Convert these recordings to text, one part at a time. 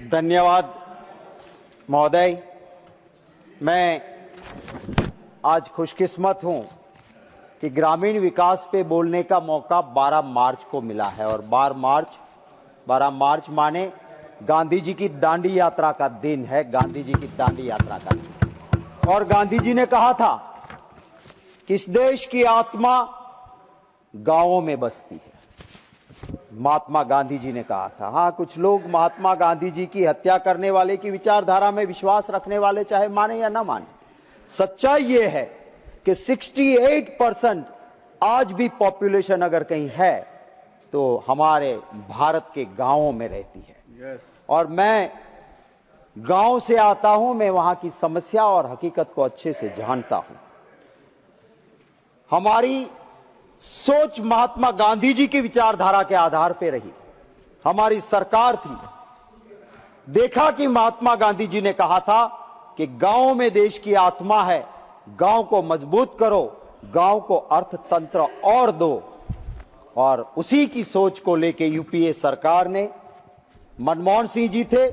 धन्यवाद महोदय। मैं आज खुशकिस्मत हूं कि ग्रामीण विकास पे बोलने का मौका 12 मार्च को मिला है और 12 मार्च माने गांधी जी की दांडी यात्रा का दिन है। गांधी जी की दांडी यात्रा का दिन। और गांधी जी ने कहा था कि इस देश की आत्मा गांवों में बसती है। महात्मा गांधी जी ने कहा था। हाँ, कुछ लोग महात्मा गांधी जी की हत्या करने वाले की विचारधारा में विश्वास रखने वाले चाहे माने या ना माने, सच्चाई ये है कि 68% आज भी पॉपुलेशन अगर कहीं है तो हमारे भारत के गांवों में रहती है। और मैं गांव से आता हूं, मैं वहां की समस्या और हकीकत को अच्छे से जानता हूं। हमारी सोच महात्मा गांधी जी की विचारधारा के आधार पर रही। हमारी सरकार थी। देखा कि महात्मा गांधी जी ने कहा था कि गांव में देश की आत्मा है, गांव को मजबूत करो, गांव को अर्थतंत्र और दो। और उसी की सोच को लेके यूपीए सरकार ने, मनमोहन सिंह जी थे,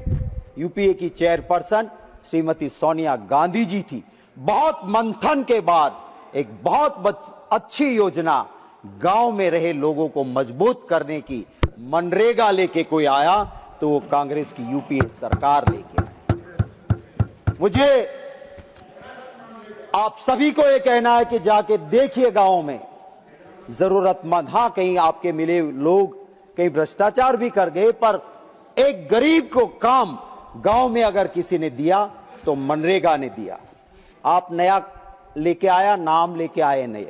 यूपीए की चेयरपर्सन श्रीमती सोनिया गांधी जी थी। बहुत मंथन के बाद एक बहुत अच्छी योजना गांव में रहे लोगों को मजबूत करने की मनरेगा लेके कोई आया तो वो कांग्रेस की यूपीए सरकार लेके आई। मुझे आप सभी को ये कहना है कि जाके देखिए गांव में जरूरतमंद। हाँ, कहीं आपके मिले लोग कहीं भ्रष्टाचार भी कर गए, पर एक गरीब को काम गांव में अगर किसी ने दिया तो मनरेगा ने दिया। आप नया लेके आया, नाम लेके आए नहीं।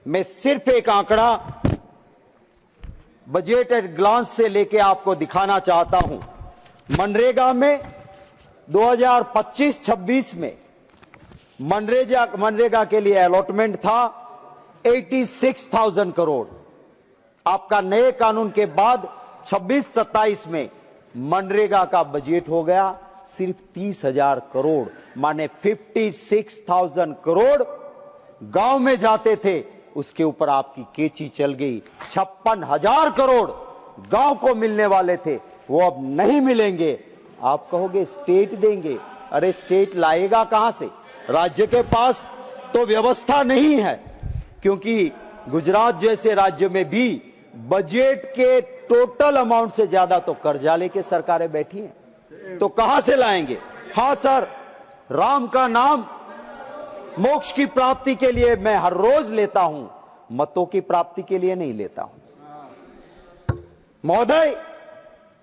मैं सिर्फ एक आंकड़ा बजट एट ग्लांस से लेके आपको दिखाना चाहता हूं। मनरेगा में 2025-26 में मनरेगा के लिए अलॉटमेंट था 86,000 करोड़। आपका नए कानून के बाद 26-27 में मनरेगा का बजट हो गया सिर्फ 30,000 करोड़, माने 56,000 करोड़ गांव में जाते थे, उसके ऊपर आपकी केची चल गई। 56,000 करोड़ गांव को मिलने वाले थे, वो अब नहीं मिलेंगे। आप कहोगे स्टेट देंगे। अरे स्टेट लाएगा कहां से? राज्य के पास तो व्यवस्था नहीं है, क्योंकि गुजरात जैसे राज्य में भी बजट के टोटल अमाउंट से ज्यादा तो कर्जा लेके सरकारें बैठी हैं, तो कहां से लाएंगे? हां सर, राम का नाम मोक्ष की प्राप्ति के लिए मैं हर रोज लेता हूं, मतों की प्राप्ति के लिए नहीं लेता हूं। महोदय,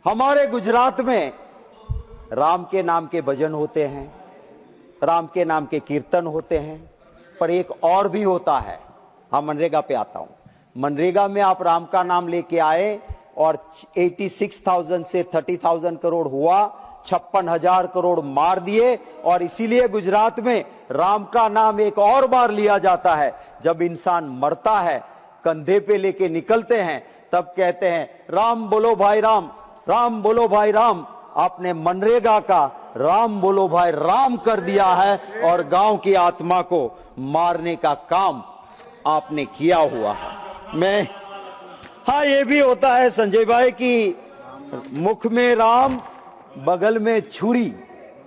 हमारे गुजरात में राम के नाम के भजन होते हैं, राम के नाम के कीर्तन होते हैं, पर एक और भी होता है। हम मनरेगा पे आता हूं। मनरेगा में आप राम का नाम लेके आए और 86,000 से 30,000 करोड़ हुआ, 56,000 करोड़ मार दिए। और इसीलिए गुजरात में राम का नाम एक और बार लिया जाता है। जब इंसान मरता है, कंधे पे लेके निकलते हैं, तब कहते हैं राम बोलो भाई राम, राम बोलो भाई राम। आपने मनरेगा का राम बोलो भाई राम कर दिया है और गांव की आत्मा को मारने का काम आपने किया हुआ है। हाँ, ये भी होता है संजय भाई कि मुख में राम बगल में छुरी।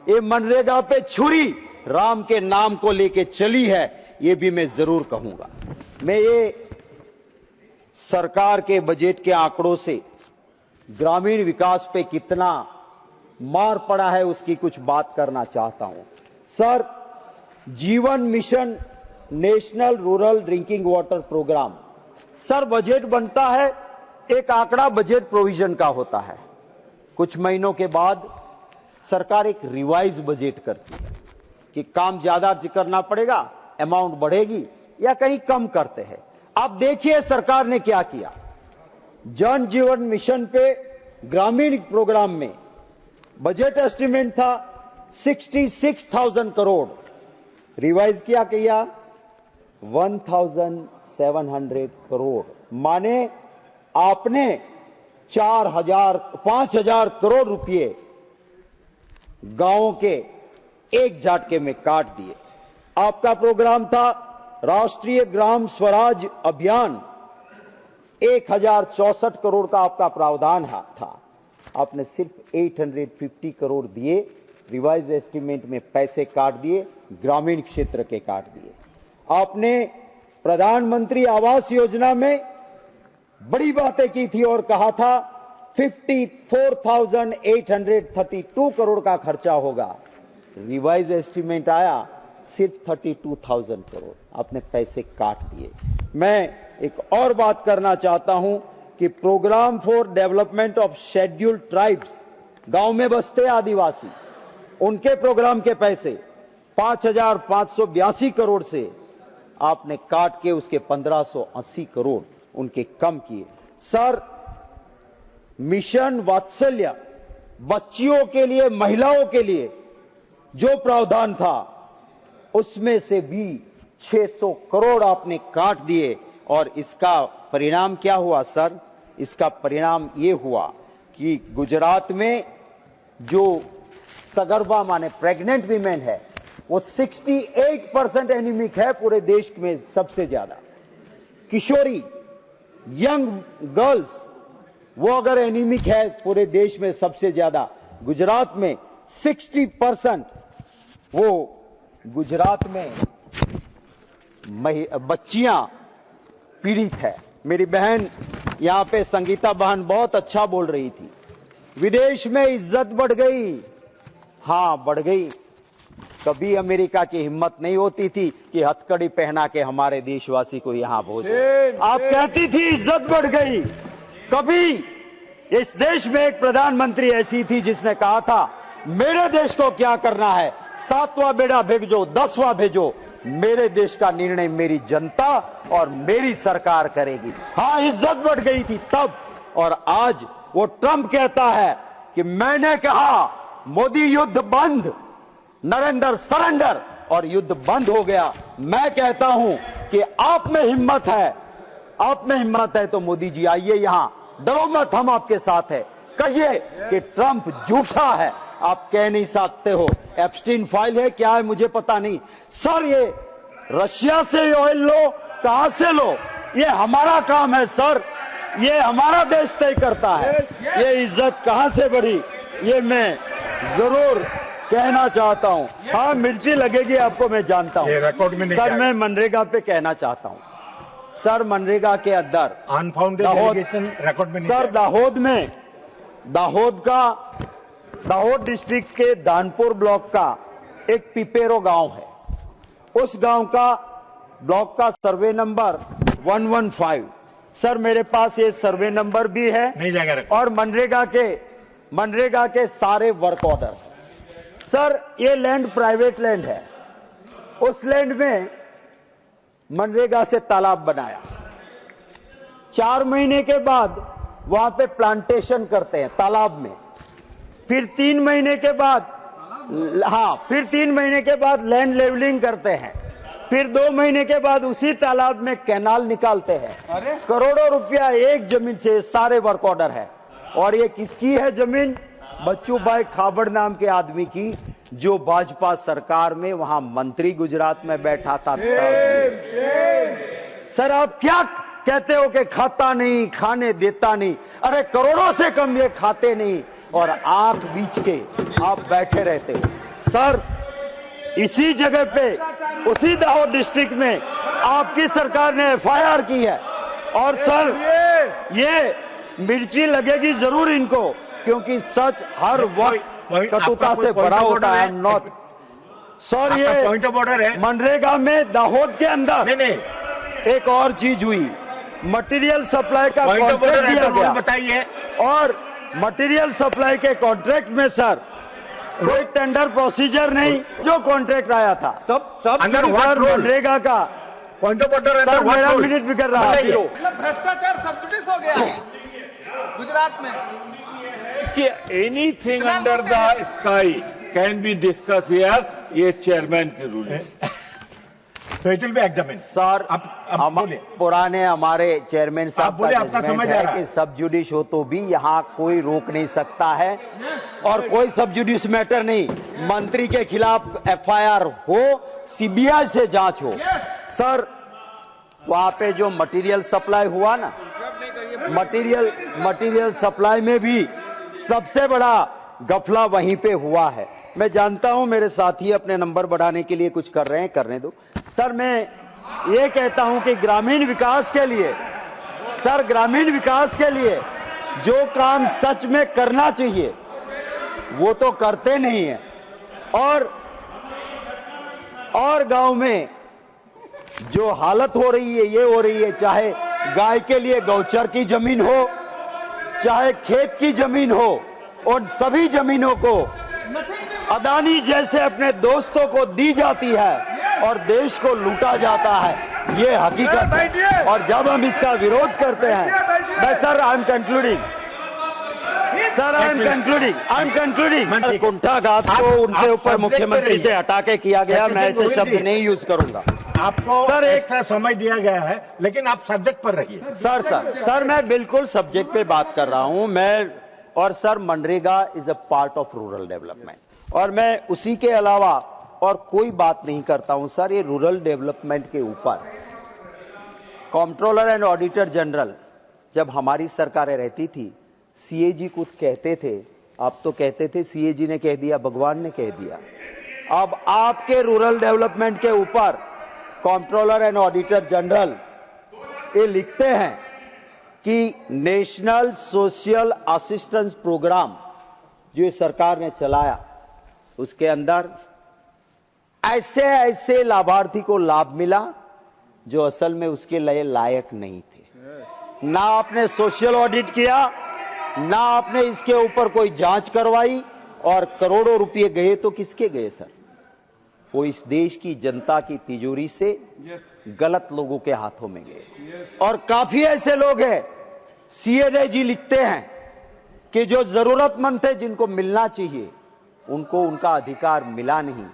ये मनरेगा पे छुरी राम के नाम को लेके चली है, ये भी मैं जरूर कहूंगा। मैं ये सरकार के बजट के आंकड़ों से ग्रामीण विकास पे कितना मार पड़ा है उसकी कुछ बात करना चाहता हूं। Sir, Jeevan mission national rural drinking water programme, sir budget बनता है, एक आंकड़ा बजट प्रोविजन का होता है। कुछ महीनों के बाद सरकार एक रिवाइज बजट करती है कि काम ज्यादा करना पड़ेगा, अमाउंट बढ़ेगी या कहीं कम करते हैं। आप देखिए सरकार ने क्या किया। जन जीवन मिशन पे ग्रामीण प्रोग्राम में बजट एस्टिमेट था 66,000 करोड़, रिवाइज किया 1,700 करोड़, माने आपने 5,000 करोड़ रुपए गांवों के एक झटके में काट दिए। आपका प्रोग्राम था राष्ट्रीय ग्राम स्वराज अभियान, 1,064 करोड़ का आपका प्रावधान था। आपने सिर्फ 850 करोड़ दिए, रिवाइज एस्टीमेट में पैसे काट दिए, ग्रामीण क्षेत्र के काट दिए। आपने प्रधानमंत्री आवास योजना में बड़ी बातें की थी और कहा था 54,832 करोड़ का खर्चा होगा। रिवाइज एस्टीमेट आया सिर्फ 32,000 करोड़, आपने पैसे काट दिए। मैं एक और बात करना चाहता हूं कि programme for development of scheduled tribes, गांव में बसते आदिवासी, उनके प्रोग्राम के पैसे 5,582 करोड़ से आपने काट के उसके 1,580 करोड़ उनके कम किए। सर, मिशन वात्सल्य, बच्चियों के लिए, महिलाओं के लिए जो प्रावधान था उसमें से भी 600 करोड़ आपने काट दिए। और इसका परिणाम क्या हुआ सर? इसका परिणाम ये हुआ कि गुजरात में जो सगर्भा माने प्रेग्नेंट वीमेन है वो 68% एनीमिक है, पूरे देश में सबसे ज्यादा। किशोरी, यंग गर्ल्स, वो अगर एनीमिक है पूरे देश में सबसे ज्यादा, गुजरात में 60% वो गुजरात में बच्चियां पीड़ित है। मेरी बहन यहां पे संगीता बहन बहुत अच्छा बोल रही थी, विदेश में इज्जत बढ़ गई। हाँ, बढ़ गई। कभी अमेरिका की हिम्मत नहीं होती थी कि हथकड़ी पहना के हमारे देशवासी को यहां भेजे। आप कहती थी इज्जत बढ़ गई। कभी इस देश में एक प्रधानमंत्री ऐसी थी जिसने कहा था मेरे देश को क्या करना है, 7वां बेड़ा भेजो, 10वां भेजो, मेरे देश का निर्णय मेरी जनता और मेरी सरकार करेगी। हाँ, इज्जत बढ़ गई थी तब। और आज वो ट्रंप कहता है कि मैंने कहा मोदी युद्ध बंद, नरेंद्र सरेंडर, और युद्ध बंद हो गया। मैं कहता हूं कि आप में हिम्मत है, आप में हिम्मत है तो मोदी जी आइए यहां, डरो मत, हम आपके साथ है। कहिए कि ट्रंप झूठा है, आप कह नहीं सकते हो। एप्स्टीन फाइल है, क्या है मुझे पता नहीं। सर, ये रशिया से ऑयल लो, कहां से लो, ये हमारा काम है सर, ये हमारा देश तय करता है। ये इज्जत कहां से बढ़ी, ये मैं जरूर कहना चाहता हूं। हाँ, मिर्ची लगेगी आपको, मैं जानता हूं सर। मैं मनरेगा पे कहना चाहता हूं सर, मनरेगा के अंदर अनफाउंडेड डेलीगेशन रिकॉर्ड में सर, दाहोद डिस्ट्रिक्ट के दानपुर ब्लॉक का एक पिपेरो गांव है। उस गांव का ब्लॉक का सर्वे नंबर 115। सर, मेरे पास ये सर्वे नंबर भी है, नहीं जाएगा, और मनरेगा के सारे वर्क ऑर्डर। सर, ये लैंड प्राइवेट लैंड है। उस लैंड में मनरेगा से तालाब बनाया, 4 महीने के बाद वहां पे प्लांटेशन करते हैं तालाब में। फिर 3 महीने के बाद, फिर 3 महीने के बाद लैंड लेवलिंग करते हैं। फिर 2 महीने के बाद उसी तालाब में कैनाल निकालते हैं। करोड़ों रुपया एक जमीन से, सारे वर्क ऑर्डर है। और ये किसकी है जमीन? बच्चू भाई खाबड़ नाम के आदमी की, जो भाजपा सरकार में वहां मंत्री गुजरात में बैठा था। सर, आप क्या कहते हो कि खाता नहीं, खाने देता नहीं? अरे करोड़ों से कम ये खाते नहीं, और आंख बीच के आप बैठे रहते हो। सर, इसी जगह पे, उसी दाहोद डिस्ट्रिक्ट में आपकी सरकार ने FIR की है। और सर, ये मिर्ची लगेगी जरूर इनको, क्योंकि सच हर वक्त कटुता से भरा होता है। नॉट सर, ये पॉइंट ऑफ ऑर्डर है। मनरेगा में दाहोद के अंदर नहीं, एक और चीज हुई, मटेरियल सप्लाई का कॉन्ट्रैक्ट दिया गया। बताइए। और मटेरियल सप्लाई के कॉन्ट्रैक्ट में सर कोई टेंडर प्रोसीजर नहीं, जो कॉन्ट्रैक्ट आया था सब अंदर मनरेगा का पॉइंट ऑफ ऑर्डर सर, मेरा मिनट बिगड़ रहा है। मतलब भ्रष्टाचार सब्सिडीज हो गया गुजरात में कि anything under the sky can be discuss here, ये चेयरमैन के रूल है। तो it will be examine. Sir, पुराने हमारे चेयरमैन साहब का आपका समझ आ रहा है कि सब जुडिश हो तो भी यहाँ कोई रोक नहीं सकता है, और कोई सब जुडिश मैटर नहीं। मंत्री के खिलाफ FIR हो, CBI से जांच हो। सर, वहां पे जो मटेरियल सप्लाई हुआ ना, मटेरियल सप्लाई में भी सबसे बड़ा गफला वहीं पे हुआ है। मैं जानता हूं मेरे साथी अपने नंबर बढ़ाने के लिए कुछ कर रहे हैं, करने दो। सर मैं ये कहता हूं कि ग्रामीण विकास के लिए, सर ग्रामीण विकास के लिए जो काम सच में करना चाहिए वो तो करते नहीं है। और गांव में जो हालत हो रही है ये हो रही है, चाहे गाय के लिए गौचर की जमीन हो, चाहे खेत की जमीन हो, और सभी जमीनों को अदानी जैसे अपने दोस्तों को दी जाती है और देश को लूटा जाता है, ये हकीकत है। और जब हम इसका विरोध करते हैं, मैं sir I am concluding, sir I am concluding, कुंठाघात को उनके ऊपर मुख्यमंत्री से हटा के किया गया, मैं ऐसे शब्द नहीं यूज करूंगा। आपको सर एक्स्ट्रा समय दिया गया है, लेकिन आप सब्जेक्ट पर रहिए। सर मैं बिल्कुल सब्जेक्ट पे बात कर रहा हूं मैं। और sir MNREGA is a part of rural development, और मैं उसी के अलावा और कोई बात नहीं करता हूं। सर ये रूरल डेवलपमेंट के ऊपर कंट्रोलर एंड ऑडिटर जनरल जब हमारी सरकारें रहती थी, सीएजी कुछ कहते थे, आप तो कहते थे सीएजी ने कह दिया, भगवान ने कह दिया। अब आपके रूरल डेवलपमेंट के ऊपर कंट्रोलर एंड ऑडिटर जनरल ये लिखते हैं कि नेशनल सोशल असिस्टेंस प्रोग्राम जो ये सरकार ने चलाया, उसके अंदर ऐसे ऐसे लाभार्थी को लाभ मिला जो असल में उसके लिए लायक नहीं थे। ना आपने सोशल ऑडिट किया, ना आपने इसके ऊपर कोई जांच करवाई, और करोड़ों रुपए गए तो किसके गए सर? वो इस देश की जनता की तिजोरी से गलत लोगों के हाथों में गए। और काफी ऐसे लोग हैं, सीएनए जी लिखते हैं कि जो जरूरतमंद थे, जिनको मिलना चाहिए, उनको उनका अधिकार मिला नहीं,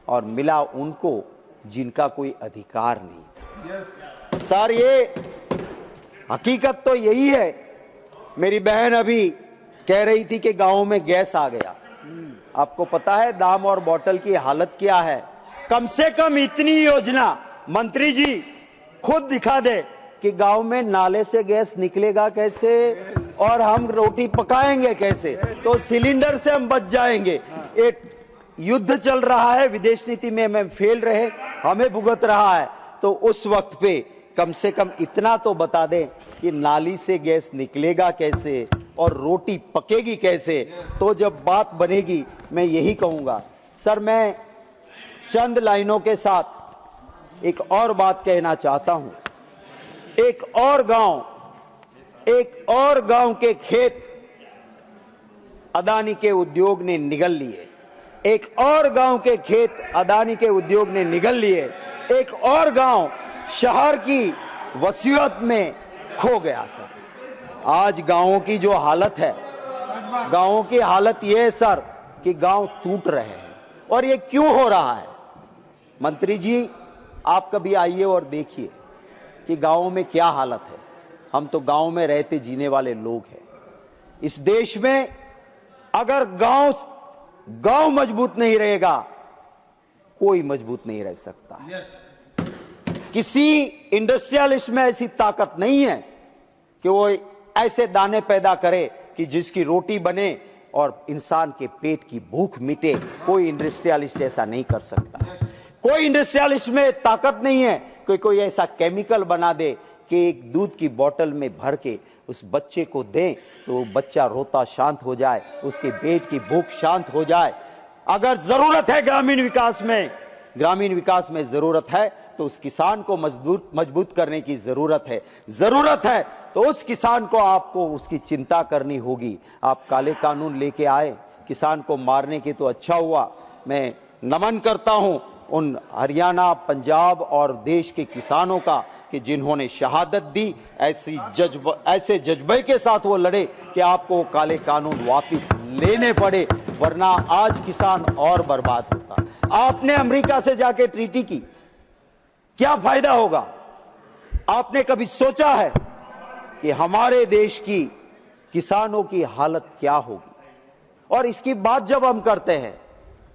और मिला उनको जिनका कोई अधिकार नहीं। सर ये हकीकत तो यही है। मेरी बहन अभी कह रही थी कि गांव में गैस आ गया। आपको पता है दाम और बोतल की हालत क्या है? कम से कम इतनी योजना मंत्री जी खुद दिखा दे कि गांव में नाले से गैस निकलेगा कैसे और हम रोटी पकाएंगे कैसे, तो सिलेंडर से हम बच जाएंगे। एक युद्ध चल रहा है, विदेश नीति में हम फेल रहे, हमें भुगत रहा है, तो उस वक्त पे कम से कम इतना तो बता दें कि नाली से गैस निकलेगा कैसे और रोटी पकेगी कैसे। तो जब बात बनेगी, मैं यही कहूंगा। सर मैं चंद लाइनों के साथ एक और बात कहना चाहता हूं। एक और गांव के खेत अदानी के उद्योग ने निगल लिए। एक और गांव के खेत अदानी के उद्योग ने निगल लिए। एक और गांव शहर की वसीयत में खो गया। सर आज गांवों की जो हालत है, गांवों की हालत यह है सर कि गांव टूट रहे हैं। और ये क्यों हो रहा है? मंत्री जी आप कभी आइए और देखिए कि गांवों में क्या हालत है। हम तो गांव में रहते जीने वाले लोग हैं। इस देश में अगर गांव मजबूत नहीं रहेगा, कोई मजबूत नहीं रह सकता है। किसी इंडस्ट्रियलिस्ट में ऐसी ताकत नहीं है कि वो ऐसे दाने पैदा करे कि जिसकी रोटी बने और इंसान के पेट की भूख मिटे। कोई इंडस्ट्रियलिस्ट ऐसा नहीं कर सकता। कोई इंडस्ट्रियलिस्ट में ताकत नहीं है कि कोई ऐसा केमिकल बना दे कि एक दूध की बोतल में भर के उस बच्चे को दें तो बच्चा रोता शांत हो जाए, उसके पेट की भूख शांत हो जाए। अगर जरूरत है ग्रामीण विकास में जरूरत है तो उस किसान को मजबूत करने की जरूरत है तो उस किसान को आपको उसकी चिंता करनी होगी। आप काले कानून लेके आए किसान को मारने के, तो अच्छा हुआ। मैं नमन करता हूं उन हरियाणा, पंजाब और देश के किसानों का कि जिन्होंने शहादत दी। ऐसे जज्बे के साथ वो लड़े कि आपको काले कानून वापस लेने पड़े, वरना आज किसान और बर्बाद होता। आपने अमेरिका से जाके ट्रीटी की, क्या फायदा होगा? आपने कभी सोचा है कि हमारे देश की किसानों की हालत क्या होगी? और इसकी बात जब हम करते हैं,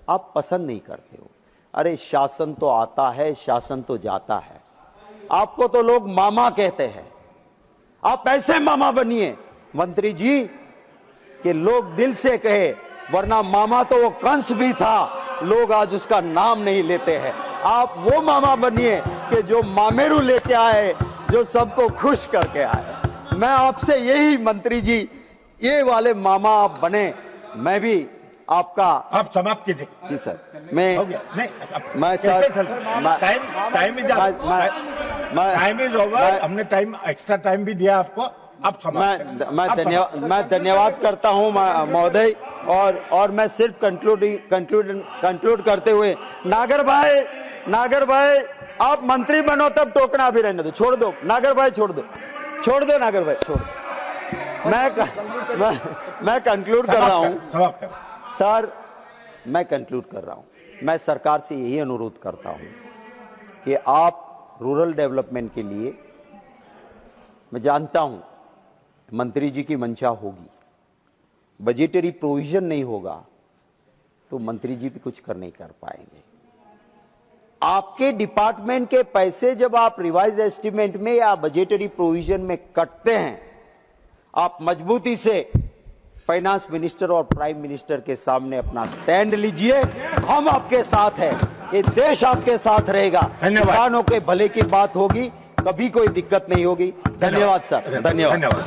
आप पसंद नहीं करते हो। अरे शासन तो आता है, शासन तो जाता है। आपको तो लोग मामा कहते हैं, आप ऐसे मामा बनिए। मंत्री जी कि लोग दिल से कहे, वरना मामा तो वो कंस भी था, लोग आज उसका नाम नहीं लेते हैं। आप वो मामा बनिए कि जो मामेरू लेके आए, जो सबको खुश करके आए। मैं आपसे यही, मंत्री जी, ये वाले मामा आप बने। मैं भी आपका, आप समाप्त कीजिए। जी सर, मैं हो गया नहीं मैं कैसे सर, चल टाइम इज ओवर। हमने टाइम एक्स्ट्रा टाइम भी दिया आपको। आप समाप्त मैं धन्यवाद करता हूं महोदय। और मैं सिर्फ कंक्लूड करते हुए, नागर भाई आप मंत्री बनो तब टोकना भी रहने दो, छोड़ दो नागर भाई, छोड़ दो नागर भाई, छोड़ दो। मैं कंक्लूड कर रहा हूं सर, मैं कंक्लूड कर रहा हूं। मैं सरकार से यही अनुरोध करता हूं कि आप रूरल डेवलपमेंट के लिए, मैं जानता हूं मंत्री जी की मंशा होगी, बजटरी प्रोविजन नहीं होगा तो मंत्री जी भी कुछ कर नहीं कर पाएंगे। आपके डिपार्टमेंट के पैसे जब आप रिवाइज एस्टिमेट में या बजटरी प्रोविजन में कटते हैं, आप मजबूती से फाइनेंस मिनिस्टर और प्राइम मिनिस्टर के सामने अपना स्टैंड लीजिए। हम आपके साथ हैं, ये देश आपके साथ रहेगा। किसानों के भले की बात होगी, कभी कोई दिक्कत नहीं होगी। धन्यवाद सर, धन्यवाद।